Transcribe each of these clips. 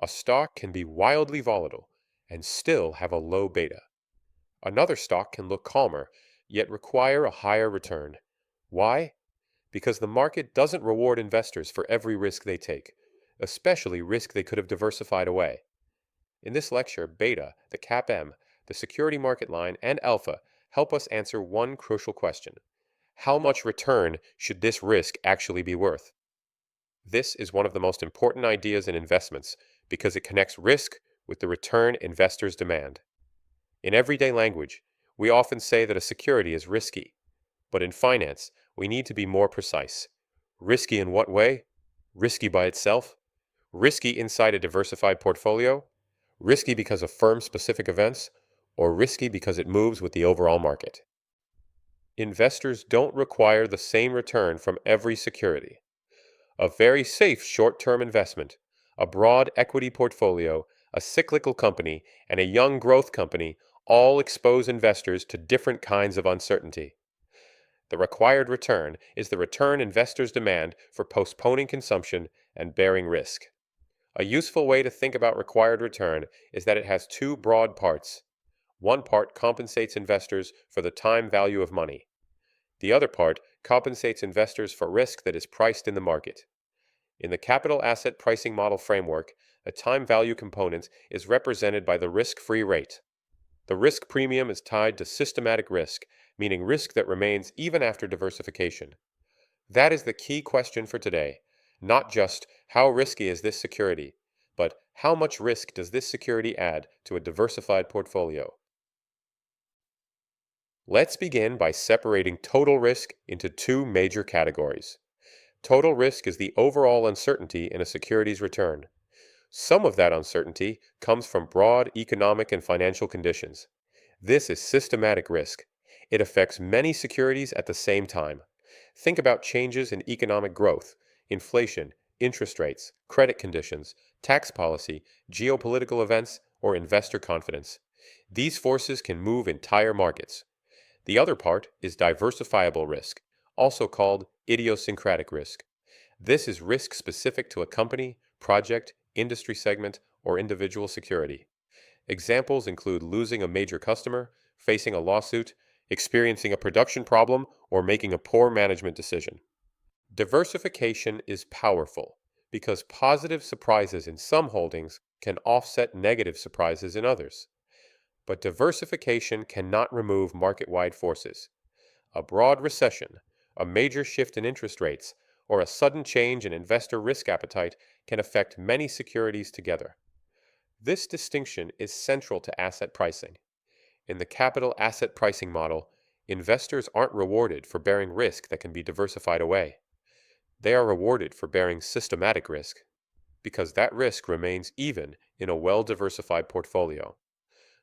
A stock can be wildly volatile and still have a low beta. Another stock can look calmer, yet require a higher return. Why? Because the market doesn't reward investors for every risk they take, especially risk they could have diversified away. In this lecture, beta, the CAPM, the security market line, and alpha help us answer one crucial question. How much return should this risk actually be worth? This is one of the most important ideas in investments because it connects risk with the return investors demand. In everyday language, we often say that a security is risky, but in finance, we need to be more precise. Risky in what way? Risky by itself? Risky inside a diversified portfolio? Risky because of firm-specific events? Or risky because it moves with the overall market? Investors don't require the same return from every security. A very safe short-term investment, a broad equity portfolio, a cyclical company, and a young growth company all expose investors to different kinds of uncertainty. The required return is the return investors demand for postponing consumption and bearing risk. A useful way to think about required return is that it has two broad parts. One part compensates investors for the time value of money. The other part compensates investors for risk that is priced in the market. In the capital asset pricing model framework, a time value component is represented by the risk-free rate. The risk premium is tied to systematic risk, meaning risk that remains even after diversification. That is the key question for today. Not just how risky is this security, but how much risk does this security add to a diversified portfolio? Let's begin by separating total risk into two major categories. Total risk is the overall uncertainty in a security's return. Some of that uncertainty comes from broad economic and financial conditions. This is systematic risk. It affects many securities at the same time. Think about changes in economic growth, inflation, interest rates, credit conditions, tax policy, geopolitical events, or investor confidence. These forces can move entire markets. The other part is diversifiable risk, also called idiosyncratic risk. This is risk specific to a company, project, industry segment, or individual security. Examples include losing a major customer, facing a lawsuit, experiencing a production problem, or making a poor management decision. Diversification is powerful because positive surprises in some holdings can offset negative surprises in others. But diversification cannot remove market-wide forces. A broad recession, a major shift in interest rates, or a sudden change in investor risk appetite can affect many securities together. This distinction is central to asset pricing. In the capital asset pricing model, investors aren't rewarded for bearing risk that can be diversified away. They are rewarded for bearing systematic risk, because that risk remains even in a well-diversified portfolio.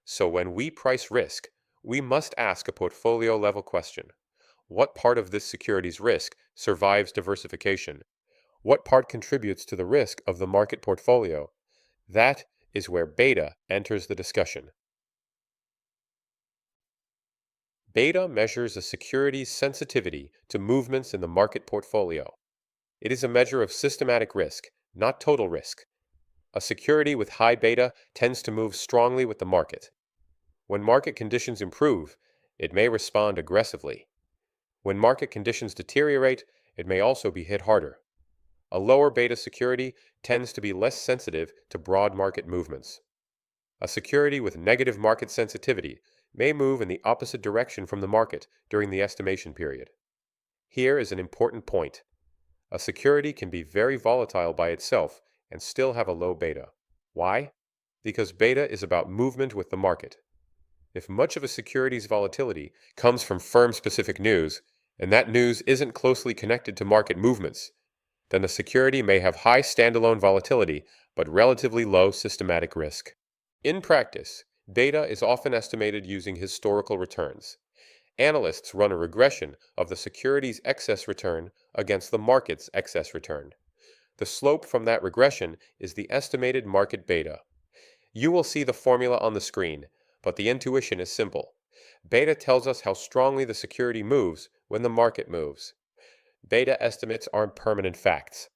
So when we price risk, we must ask a portfolio-level question. What part of this security's risk survives diversification? What part contributes to the risk of the market portfolio? That is where beta enters the discussion. Beta measures a security's sensitivity to movements in the market portfolio. It is a measure of systematic risk, not total risk. A security with high beta tends to move strongly with the market. When market conditions improve, it may respond aggressively. When market conditions deteriorate, it may also be hit harder. A lower beta security tends to be less sensitive to broad market movements. A security with negative market sensitivity may move in the opposite direction from the market during the estimation period. Here is an important point. A security can be very volatile by itself and still have a low beta. Why? Because beta is about movement with the market. If much of a security's volatility comes from firm-specific news, and that news isn't closely connected to market movements, then the security may have high standalone volatility but relatively low systematic risk. In practice, beta is often estimated using historical returns. Analysts run a regression of the security's excess return against the market's excess return. The slope from that regression is the estimated market beta. You will see the formula on the screen, but the intuition is simple. Beta tells us how strongly the security moves when the market moves. Beta estimates aren't permanent facts.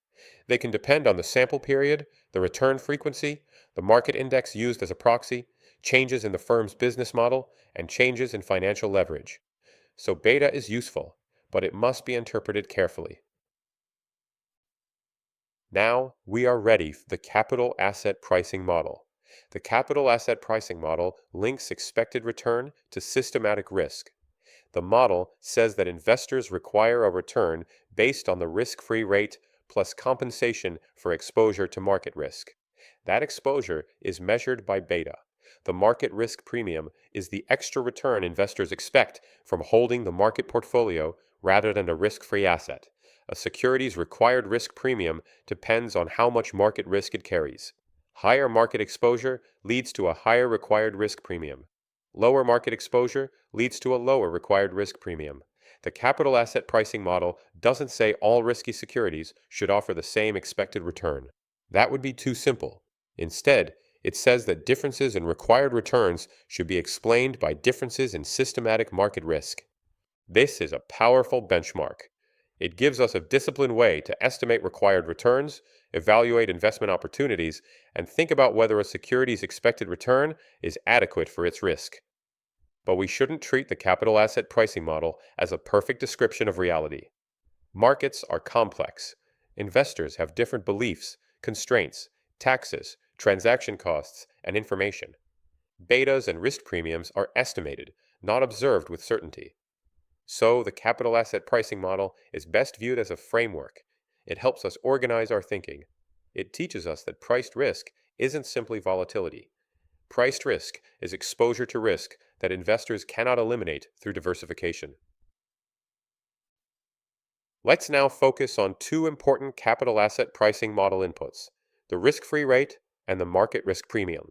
They can depend on the sample period, the return frequency, the market index used as a proxy, changes in the firm's business model, and changes in financial leverage. So beta is useful, but it must be interpreted carefully. Now we are ready for the capital asset pricing model. The capital asset pricing model links expected return to systematic risk. The model says that investors require a return based on the risk-free rate plus compensation for exposure to market risk. That exposure is measured by beta. The market risk premium is the extra return investors expect from holding the market portfolio rather than a risk-free asset. A security's required risk premium depends on how much market risk it carries. Higher market exposure leads to a higher required risk premium. Lower market exposure leads to a lower required risk premium. The capital asset pricing model doesn't say all risky securities should offer the same expected return. That would be too simple. Instead, it says that differences in required returns should be explained by differences in systematic market risk. This is a powerful benchmark. It gives us a disciplined way to estimate required returns, evaluate investment opportunities, and think about whether a security's expected return is adequate for its risk. But we shouldn't treat the capital asset pricing model as a perfect description of reality. Markets are complex. Investors have different beliefs, constraints, taxes, transaction costs, and information. Betas and risk premiums are estimated, not observed with certainty. So, the capital asset pricing model is best viewed as a framework. It helps us organize our thinking. It teaches us that priced risk isn't simply volatility. Priced risk is exposure to risk that investors cannot eliminate through diversification. Let's now focus on two important capital asset pricing model inputs, the risk-free rate and the market risk premium.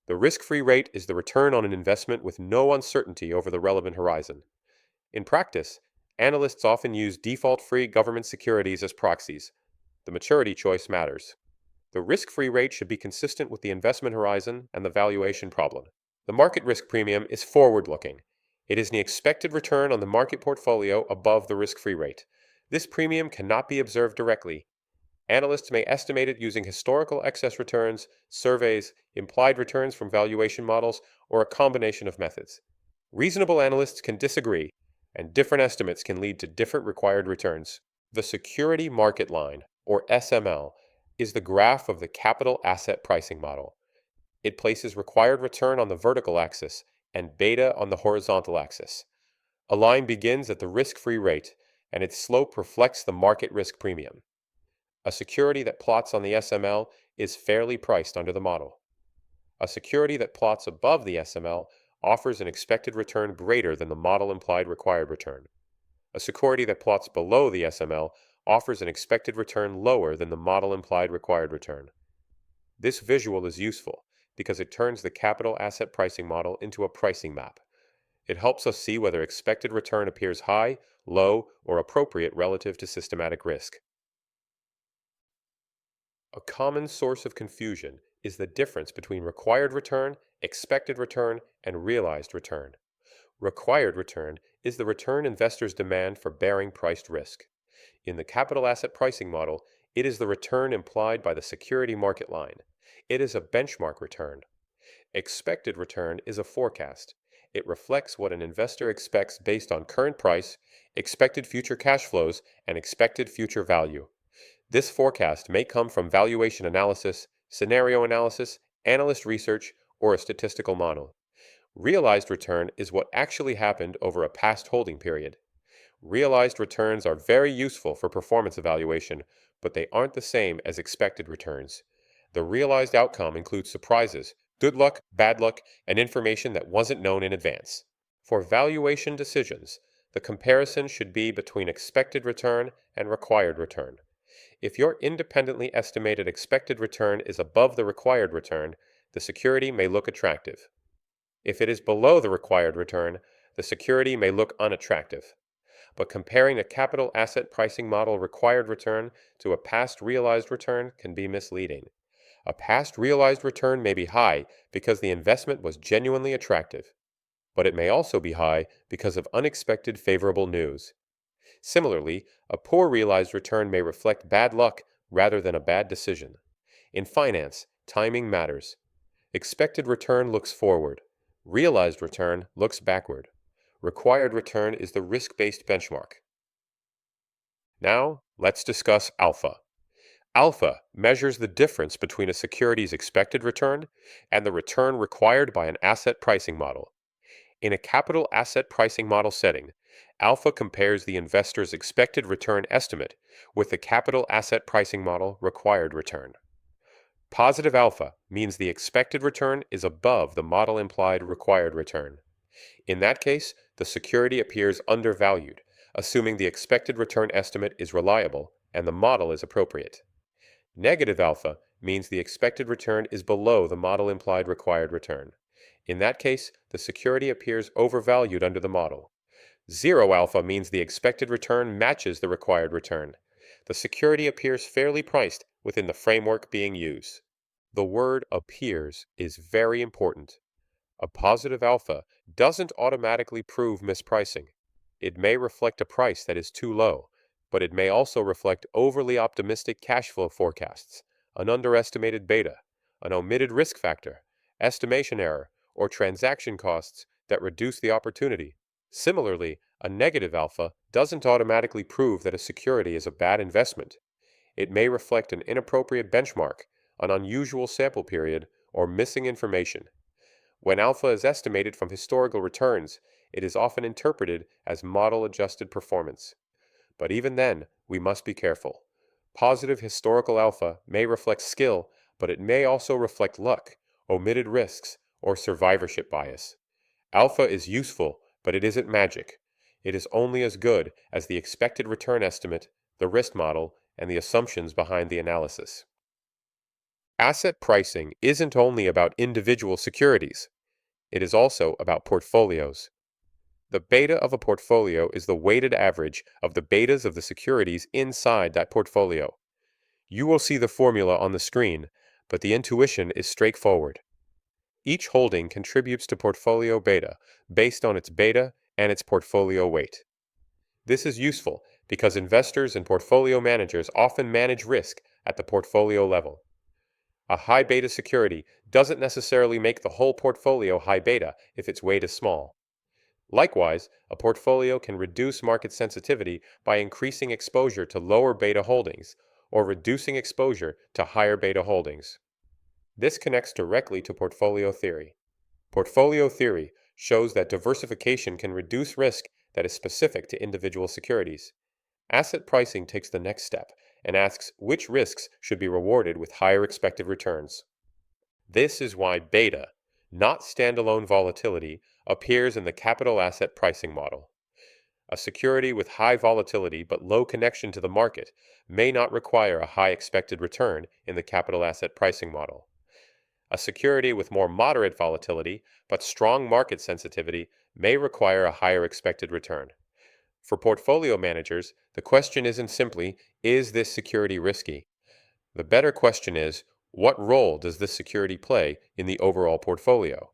The risk-free rate is the return on an investment with no uncertainty over the relevant horizon. In practice, analysts often use default-free government securities as proxies. The maturity choice matters. The risk-free rate should be consistent with the investment horizon and the valuation problem. The market risk premium is forward-looking. It is the expected return on the market portfolio above the risk-free rate. This premium cannot be observed directly. Analysts may estimate it using historical excess returns, surveys, implied returns from valuation models, or a combination of methods. Reasonable analysts can disagree, and different estimates can lead to different required returns. The security market line, or SML, is the graph of the capital asset pricing model. It places required return on the vertical axis and beta on the horizontal axis. A line begins at the risk-free rate, and its slope reflects the market risk premium. A security that plots on the SML is fairly priced under the model. A security that plots above the SML offers an expected return greater than the model implied required return. A security that plots below the SML offers an expected return lower than the model implied required return. This visual is useful because it turns the capital asset pricing model into a pricing map. It helps us see whether expected return appears high, low, or appropriate relative to systematic risk. A common source of confusion is the difference between required return, expected return, and realized return. Required return is the return investors demand for bearing priced risk. In the capital asset pricing model, it is the return implied by the security market line. It is a benchmark return. Expected return is a forecast. It reflects what an investor expects based on current price, expected future cash flows, and expected future value. This forecast may come from valuation analysis, scenario analysis, analyst research, or a statistical model. Realized return is what actually happened over a past holding period. Realized returns are very useful for performance evaluation, but they aren't the same as expected returns. The realized outcome includes surprises, good luck, bad luck, and information that wasn't known in advance. For valuation decisions, the comparison should be between expected return and required return. If your independently estimated expected return is above the required return, the security may look attractive. If it is below the required return, the security may look unattractive. But comparing a capital asset pricing model required return to a past realized return can be misleading. A past realized return may be high because the investment was genuinely attractive, but it may also be high because of unexpected favorable news. Similarly, a poor realized return may reflect bad luck rather than a bad decision. In finance, timing matters. Expected return looks forward. Realized return looks backward. Required return is the risk-based benchmark. Now, let's discuss alpha. Alpha measures the difference between a security's expected return and the return required by an asset pricing model. In a capital asset pricing model setting, alpha compares the investor's expected return estimate with the capital asset pricing model required return. Positive alpha means the expected return is above the model implied required return. In that case, the security appears undervalued, assuming the expected return estimate is reliable and the model is appropriate. Negative alpha means the expected return is below the model implied required return. In that case, the security appears overvalued under the model. Zero alpha means the expected return matches the required return. The security appears fairly priced within the framework being used. The word appears is very important. A positive alpha doesn't automatically prove mispricing. It may reflect a price that is too low, but it may also reflect overly optimistic cash flow forecasts, an underestimated beta, an omitted risk factor, estimation error, or transaction costs that reduce the opportunity. Similarly, a negative alpha doesn't automatically prove that a security is a bad investment. It may reflect an inappropriate benchmark, an unusual sample period, or missing information. When alpha is estimated from historical returns, it is often interpreted as model-adjusted performance. But even then, we must be careful. Positive historical alpha may reflect skill, but it may also reflect luck, omitted risks, or survivorship bias. Alpha is useful, but it isn't magic. It is only as good as the expected return estimate, the risk model, and the assumptions behind the analysis. Asset pricing isn't only about individual securities. It is also about portfolios. The beta of a portfolio is the weighted average of the betas of the securities inside that portfolio. You will see the formula on the screen, but the intuition is straightforward. Each holding contributes to portfolio beta based on its beta and its portfolio weight. This is useful because investors and portfolio managers often manage risk at the portfolio level. A high beta security doesn't necessarily make the whole portfolio high beta if its weight is small. Likewise, a portfolio can reduce market sensitivity by increasing exposure to lower beta holdings or reducing exposure to higher beta holdings. This connects directly to portfolio theory. Portfolio theory shows that diversification can reduce risk that is specific to individual securities. Asset pricing takes the next step and asks which risks should be rewarded with higher expected returns. This is why beta, not standalone volatility, appears in the capital asset pricing model. A security with high volatility but low connection to the market may not require a high expected return in the capital asset pricing model. A security with more moderate volatility but strong market sensitivity may require a higher expected return. For portfolio managers, the question isn't simply, is this security risky? The better question is, what role does this security play in the overall portfolio?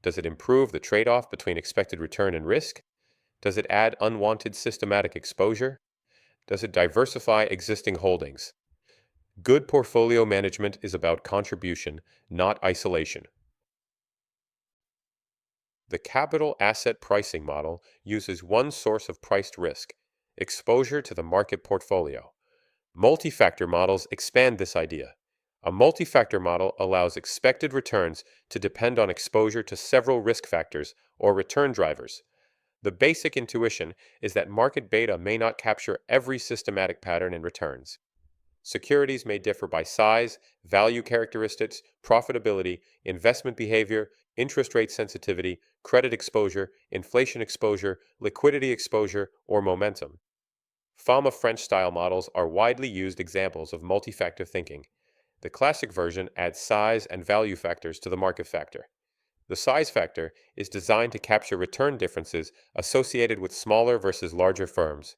Does it improve the trade-off between expected return and risk? Does it add unwanted systematic exposure? Does it diversify existing holdings? Good portfolio management is about contribution, not isolation. The capital asset pricing model uses one source of priced risk, exposure to the market portfolio. Multifactor models expand this idea. A multifactor model allows expected returns to depend on exposure to several risk factors or return drivers. The basic intuition is that market beta may not capture every systematic pattern in returns. Securities may differ by size, value characteristics, profitability, investment behavior, interest rate sensitivity, credit exposure, inflation exposure, liquidity exposure, or momentum. Fama French-style models are widely used examples of multi-factor thinking. The classic version adds size and value factors to the market factor. The size factor is designed to capture return differences associated with smaller versus larger firms.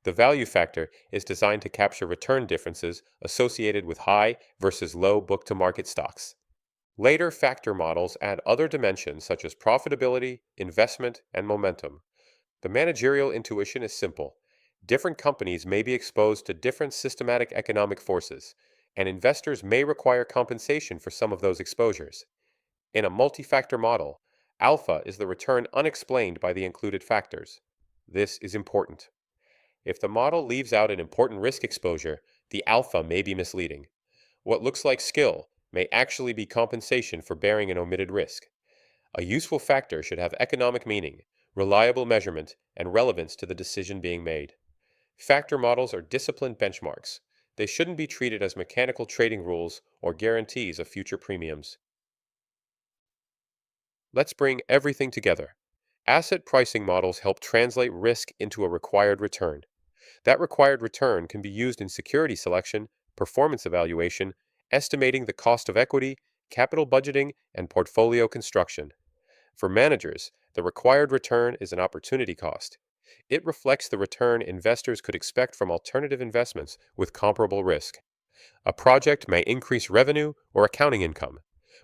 The value factor is designed to capture return differences associated with high versus low book-to-market stocks. Later factor models add other dimensions such as profitability, investment, and momentum. The managerial intuition is simple. Different companies may be exposed to different systematic economic forces. and investors may require compensation for some of those exposures. In a multi-factor model, alpha is the return unexplained by the included factors. This is important. If the model leaves out an important risk exposure, the alpha may be misleading. What looks like skill may actually be compensation for bearing an omitted risk. A useful factor should have economic meaning, reliable measurement, and relevance to the decision being made. Factor models are disciplined benchmarks. They shouldn't be treated as mechanical trading rules or guarantees of future premiums. Let's bring everything together. Asset pricing models help translate risk into a required return. That required return can be used in security selection, performance evaluation, estimating the cost of equity, capital budgeting, and portfolio construction. For managers, the required return is an opportunity cost. It reflects the return investors could expect from alternative investments with comparable risk. A project may increase revenue or accounting income,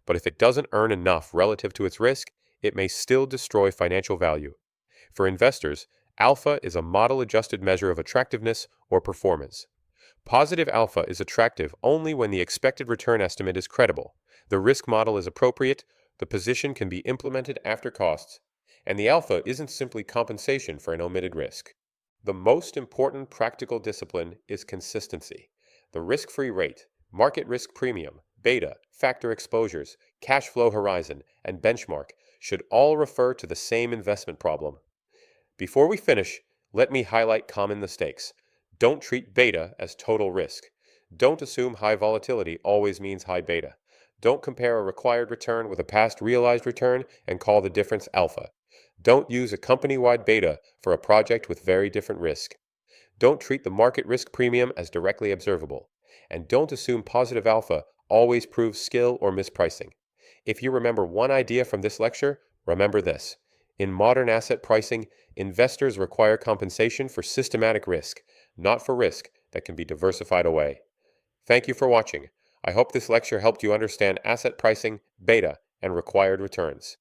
but if it doesn't earn enough relative to its risk, it may still destroy financial value. For investors, alpha is a model-adjusted measure of attractiveness or performance. Positive alpha is attractive only when the expected return estimate is credible, the risk model is appropriate, the position can be implemented after costs, and the alpha isn't simply compensation for an omitted risk. The most important practical discipline is consistency. The risk-free rate, market risk premium, beta, factor exposures, cash flow horizon, and benchmark should all refer to the same investment problem. Before we finish, let me highlight common mistakes. Don't treat beta as total risk. Don't assume high volatility always means high beta. Don't compare a required return with a past realized return and call the difference alpha. Don't use a company-wide beta for a project with very different risk. Don't treat the market risk premium as directly observable. And don't assume positive alpha always proves skill or mispricing. If you remember one idea from this lecture, remember this. In modern asset pricing, investors require compensation for systematic risk, not for risk that can be diversified away. Thank you for watching. I hope this lecture helped you understand asset pricing, beta, and required returns.